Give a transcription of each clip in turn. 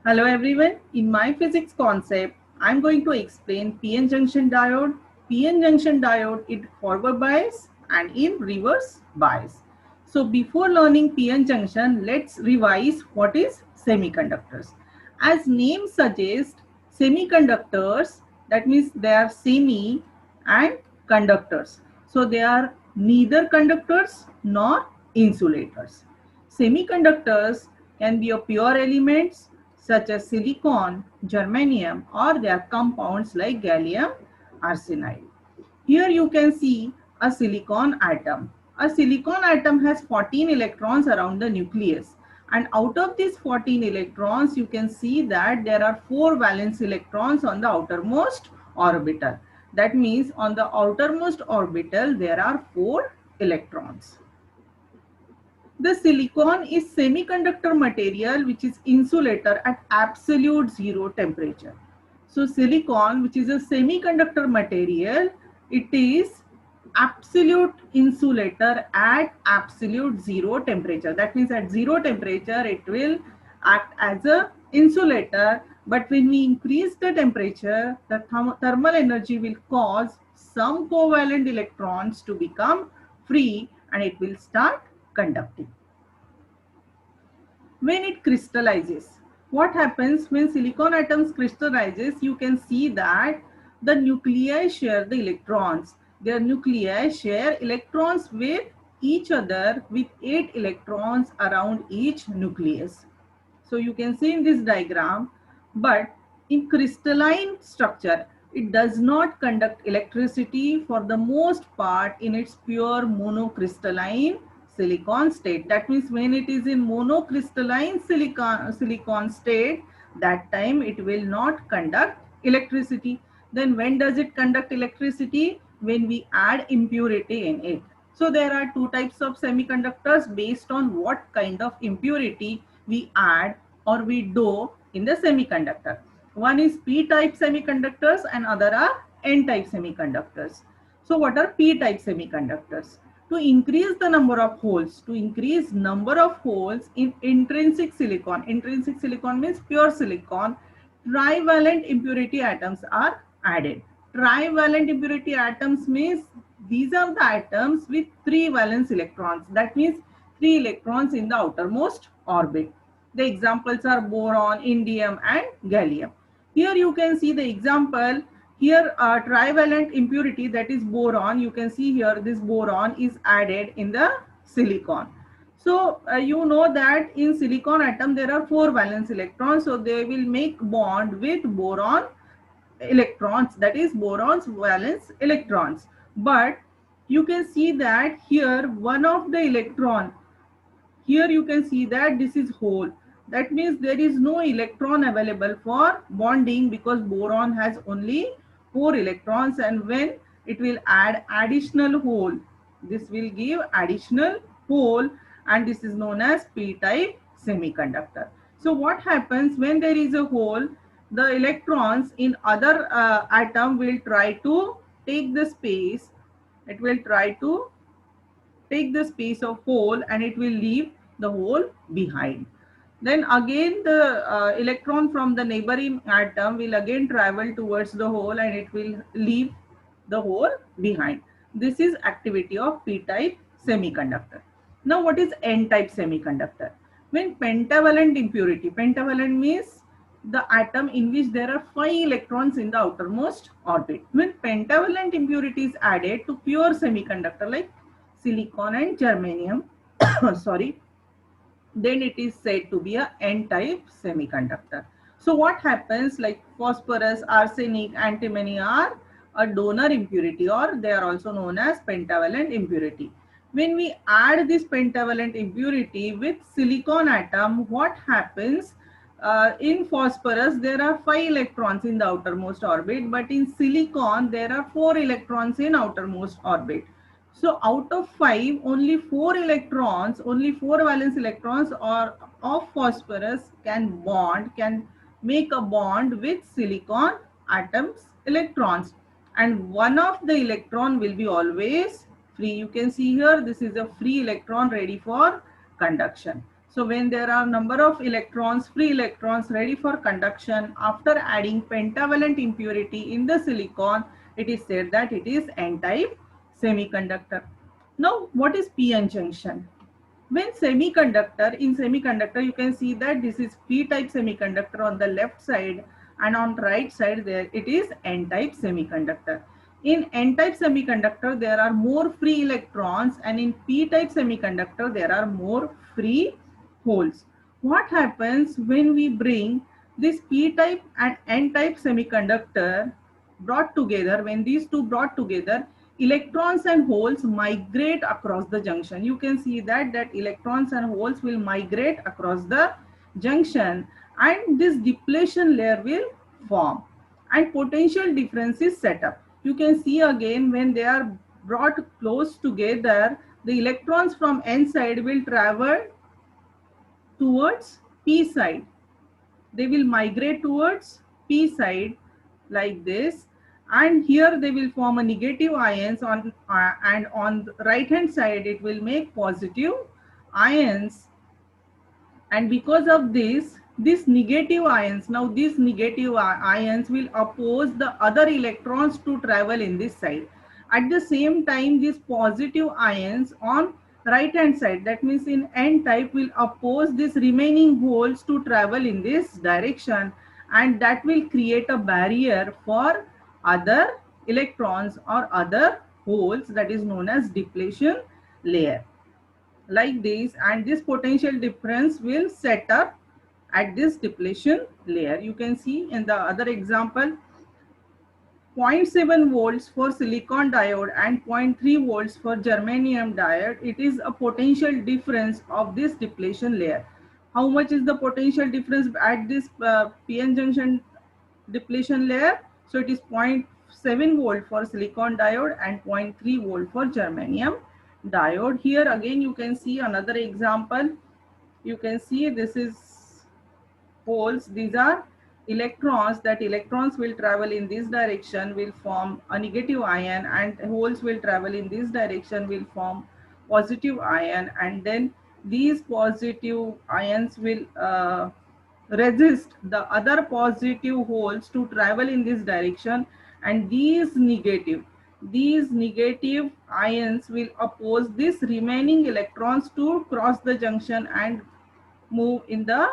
Hello everyone, in my physics concept, I'm going to explain PN junction diode. PN junction diode is forward bias and in reverse bias. So before learning PN junction, let's revise what is semiconductors. As name suggests, semiconductors, that means they are semi and conductors. So they are neither conductors nor insulators. Semiconductors can be of pure elements such as silicon, germanium, or their compounds like gallium arsenide. Here you can see a silicon atom. A silicon atom has 14 electrons around the nucleus. And out of these 14 electrons, you can see that there are 4 valence electrons on the outermost orbital. That means on the outermost orbital, there are 4 electrons. The silicon is semiconductor material which is insulator at absolute zero temperature. So silicon, which is a semiconductor material, it is absolute insulator at absolute zero temperature. That means at zero temperature it will act as a insulator, but when we increase the temperature, the thermal energy will cause some covalent electrons to become free and it will start conducting. When it crystallizes, what happens when silicon atoms crystallizes? You can see that the nuclei share the electrons. Their nuclei share electrons with each other with 8 electrons around each nucleus. So you can see in this diagram, but in crystalline structure, it does not conduct electricity for the most part in its pure monocrystalline silicon state. That means when it is in monocrystalline silicon state, that time it will not conduct electricity. Then when does it conduct electricity? When we add impurity in it. So there are two types of semiconductors based on what kind of impurity we add or we do in the semiconductor. One is p-type semiconductors and other are n-type semiconductors. So what are p-type semiconductors? To increase the number of holes, to increase number of holes in intrinsic silicon means pure silicon, trivalent impurity atoms are added. Trivalent impurity atoms means these are the atoms with 3 valence electrons. That means 3 electrons in the outermost orbit. The examples are boron, indium and gallium. Here you can see the example. Here a trivalent impurity, that is boron. You can see here this boron is added in the silicon. So you know that in silicon atom there are 4 valence electrons. So they will make bond with boron electrons, that is boron's valence electrons. But you can see that here one of the electron, here you can see that this is hole. That means there is no electron available for bonding because boron has only 4 electrons, and when it will add additional hole, this will give additional hole, and this is known as p-type semiconductor. So what happens when there is a hole? The electrons in other atom will try to take the space. It will try to take the space of hole and it will leave the hole behind. Then again the electron from the neighboring atom will again travel towards the hole and it will leave the hole behind. This is activity of p-type semiconductor. Now what is n-type semiconductor? When pentavalent impurity, pentavalent means the atom in which there are 5 electrons in the outermost orbit. When pentavalent impurity is added to pure semiconductor like silicon and germanium, sorry, then it is said to be a n-type semiconductor. So what happens, like phosphorus, arsenic, antimony are a donor impurity, or they are also known as pentavalent impurity. When we add this pentavalent impurity with silicon atom, what happens? In phosphorus there are 5 electrons in the outermost orbit, but in silicon there are 4 electrons in outermost orbit. So out of 5, only 4 electrons, only 4 valence electrons or of phosphorus can make a bond with silicon atoms electrons, and one of the electron will be always free. You can see here this is a free electron ready for conduction. So when there are number of electrons, free electrons ready for conduction after adding pentavalent impurity in the silicon, it is said that it is n-type semiconductor. Now what is p-n junction? When in semiconductor, you can see that this is p-type semiconductor on the left side, and on right side there it is n-type semiconductor. In n-type semiconductor, there are more free electrons, and in p-type semiconductor, there are more free holes. What happens when we bring this p-type and n-type semiconductor brought together? When these two brought together, electrons and holes migrate across the junction. You can see that electrons and holes will migrate across the junction, and this depletion layer will form, and potential difference is set up. You can see again, when they are brought close together, the electrons from n side will travel towards p side. They will migrate towards p side like this, and here they will form a negative ions on and on the right hand side it will make positive ions. And because of this negative ions, now these negative ions will oppose the other electrons to travel in this side. At the same time, these positive ions on right hand side, that means in n type, will oppose these remaining holes to travel in this direction, and that will create a barrier for other electrons or other holes, that is known as depletion layer like this. And this potential difference will set up at this depletion layer. You can see in the other example, 0.7 volts for silicon diode and 0.3 volts for germanium diode. It is a potential difference of this depletion layer. How much is the potential difference at this PN junction depletion layer? So it is 0.7 volt for silicon diode and 0.3 volt for germanium diode. Here again you can see another example. You can see this is holes. These are electrons. That electrons will travel in this direction, will form a negative ion, and holes will travel in this direction, will form positive ion. And then these positive ions will resist the other positive holes to travel in this direction, and these negative ions will oppose these remaining electrons to cross the junction and move in the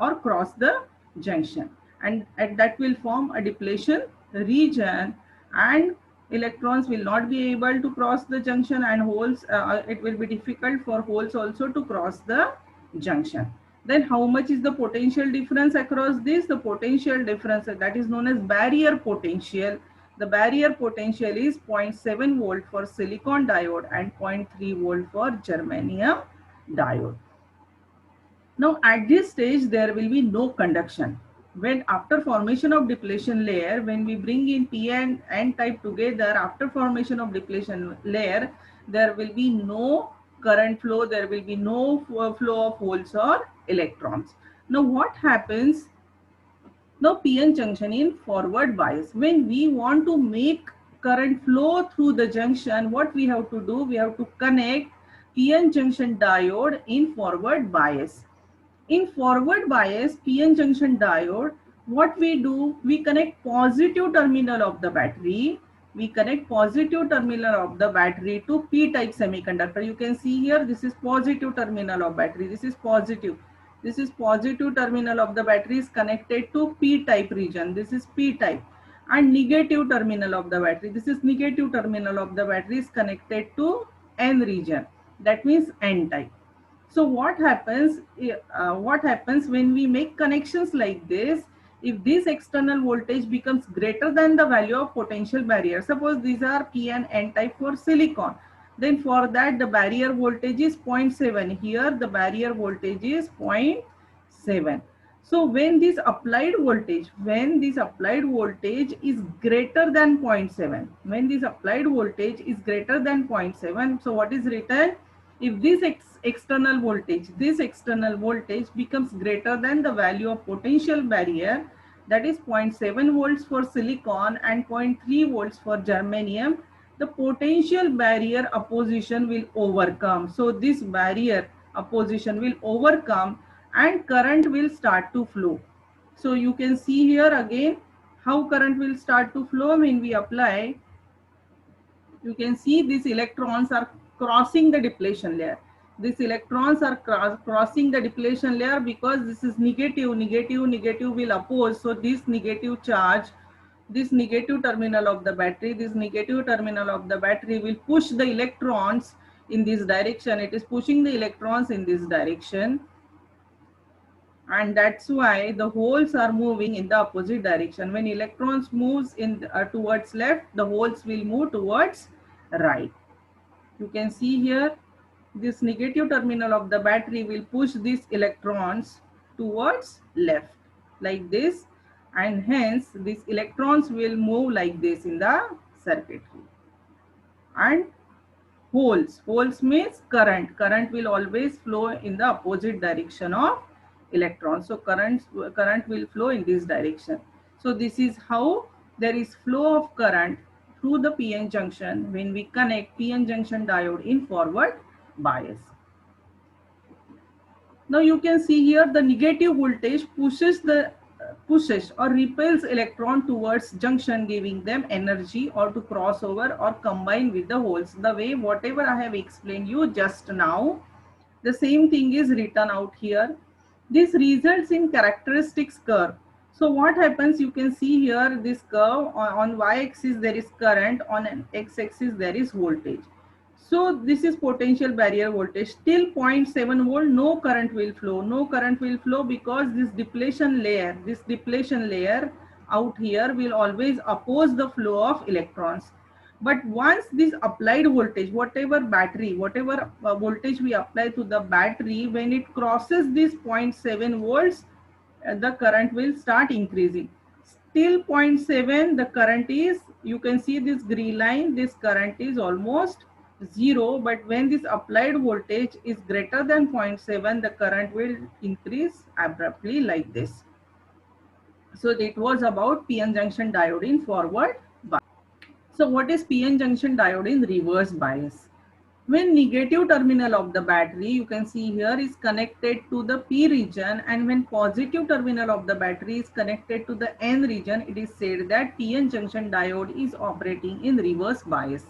or cross the junction, and that will form a depletion region, and electrons will not be able to cross the junction, and holes, it will be difficult for holes also to cross the junction. Then how much is the potential difference across this? The potential difference, that is known as barrier potential. The barrier potential is 0.7 volt for silicon diode and 0.3 volt for germanium diode. Now at this stage there will be no conduction. When after formation of depletion layer, when we bring in p and n type together, after formation of depletion layer, there will be no current flow, there will be no flow of holes or electrons. Now what happens? Now PN junction in forward bias. When we want to make current flow through the junction, what we have to do? We have to connect PN junction diode in forward bias. In forward bias PN junction diode, what we do? We connect positive terminal of the battery. We connect positive terminal of the battery to p-type semiconductor. You can see here, this is positive terminal of battery. This is positive. This is positive terminal of the battery is connected to p-type region. This is p-type. And negative terminal of the battery. This is negative terminal of the battery is connected to n region. That means n-type. So what happens when we make connections like this? If this external voltage becomes greater than the value of potential barrier, suppose these are p and n type for silicon, then for that the barrier voltage is 0.7. Here the barrier voltage is 0.7. So when this applied voltage is greater than 0.7, when this applied voltage is greater than 0.7, so what is written? If this external voltage becomes greater than the value of potential barrier, that is 0.7 volts for silicon and 0.3 volts for germanium, the potential barrier opposition will overcome. So this barrier opposition will overcome and current will start to flow. So you can see here again how current will start to flow when we apply. You can see these electrons are crossing the depletion layer. These electrons are crossing the depletion layer because this is negative, negative, negative will oppose. So this negative charge, this negative terminal of the battery, this negative terminal of the battery will push the electrons in this direction. It is pushing the electrons in this direction. And that's why the holes are moving in the opposite direction. When electrons moves in towards left, the holes will move towards right. You can see here this negative terminal of the battery will push these electrons towards left like this, and hence these electrons will move like this in the circuitry. And holes means current will always flow in the opposite direction of electrons. So current will flow in this direction. So this is how there is flow of current through the PN junction when we connect PN junction diode in forward bias. Now you can see here the negative voltage pushes or repels electron towards junction, giving them energy or to cross over or combine with the holes. The way whatever I have explained you just now, the same thing is written out here. This results in characteristics curve. So what happens, you can see here this curve on y-axis there is current, on an x-axis there is voltage. So this is potential barrier voltage. Till 0.7 volt, no current will flow. No current will flow because this depletion layer out here will always oppose the flow of electrons. But once this applied voltage, whatever voltage we apply to the battery, when it crosses this 0.7 volts, the current will start increasing. Till 0.7, the current is, you can see this green line, this current is almost 0, but when this applied voltage is greater than 0.7, the current will increase abruptly like this. So it was about PN junction diode in forward bias. So what is PN junction diode in reverse bias? When negative terminal of the battery, you can see here, is connected to the P region, and when positive terminal of the battery is connected to the N region, it is said that PN junction diode is operating in reverse bias.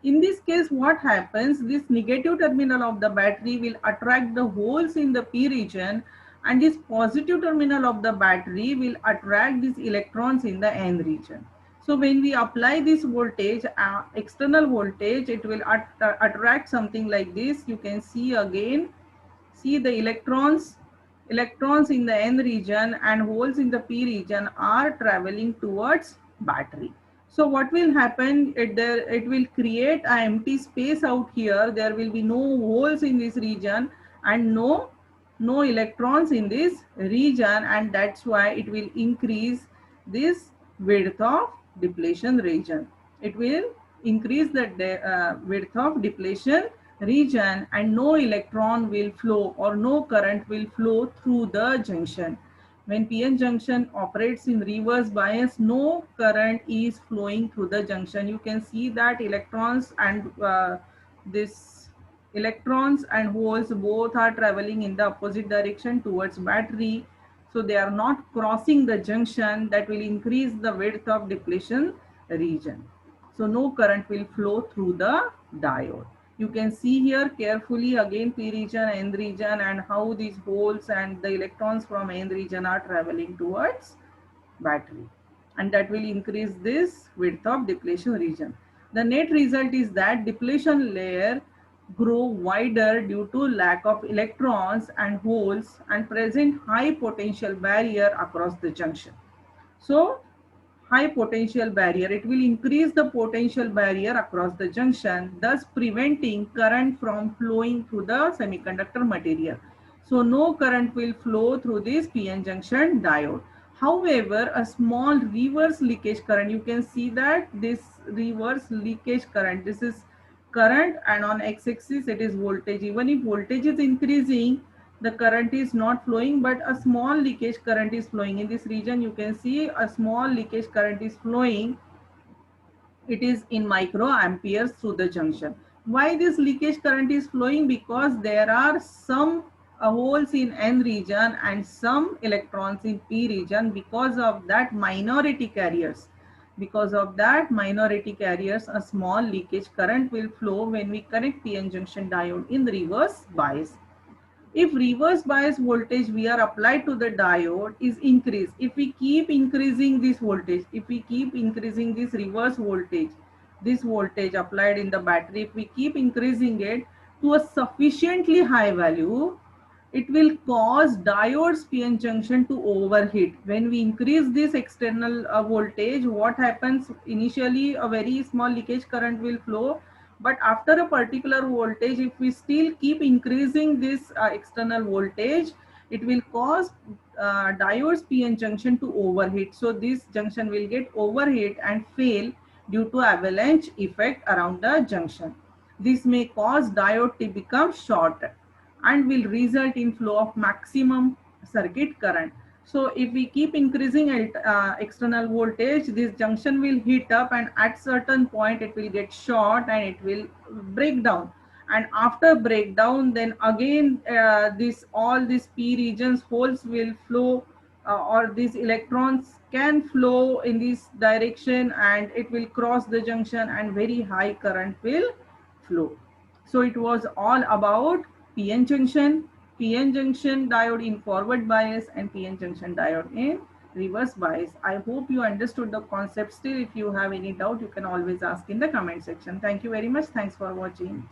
In this case, what happens, this negative terminal of the battery will attract the holes in the P region, and this positive terminal of the battery will attract these electrons in the N region. So when we apply this voltage, external voltage, it will attract something like this. You can see again, see the electrons in the N region and holes in the P region are traveling towards battery. So what will happen, it will create an empty space out here. There will be no holes in this region and no electrons in this region, and that's why it will increase this width of depletion region. It will increase the width of depletion region, and no electron will flow or no current will flow through the junction. When PN junction operates in reverse bias, no current is flowing through the junction. You can see that electrons and electrons and holes both are traveling in the opposite direction towards battery. So they are not crossing the junction. That will increase the width of depletion region. So no current will flow through the diode. You can see here carefully again P region, N region, and how these holes and the electrons from N region are traveling towards battery. And that will increase this width of depletion region. The net result is that depletion layer grow wider due to lack of electrons and holes and present high potential barrier across the junction. So high potential barrier, it will increase the potential barrier across the junction, thus preventing current from flowing through the semiconductor material. So no current will flow through this PN junction diode. However, a small reverse leakage current, you can see that this reverse leakage current, this is current, and on x-axis it is voltage. Even if voltage is increasing, the current is not flowing, but a small leakage current is flowing. In this region, you can see a small leakage current is flowing. It is in microamperes through the junction. Why this leakage current is flowing? Because there are some holes in N region and some electrons in P region. Because of that minority carriers, a small leakage current will flow when we connect PN junction diode in the reverse bias. If reverse bias voltage we are applied to the diode is increased, if we keep increasing this voltage, if we keep increasing this reverse voltage, this voltage applied in the battery, if we keep increasing it to a sufficiently high value, it will cause diode's PN junction to overheat. When we increase this external voltage, what happens? Initially, a very small leakage current will flow, but after a particular voltage, if we still keep increasing this external voltage, it will cause diode's PN junction to overheat. So this junction will get overheat and fail due to avalanche effect around the junction. This may cause diode to become short and will result in flow of maximum circuit current. So if we keep increasing external voltage, this junction will heat up, and at certain point it will get short and it will break down. And after breakdown, then again all these P regions holes will flow, or these electrons can flow in this direction, and it will cross the junction and very high current will flow. So it was all about PN junction, PN junction diode in forward bias, and PN junction diode in reverse bias. I hope you understood the concept. Still, if you have any doubt, you can always ask in the comment section. Thank you very much. Thanks for watching.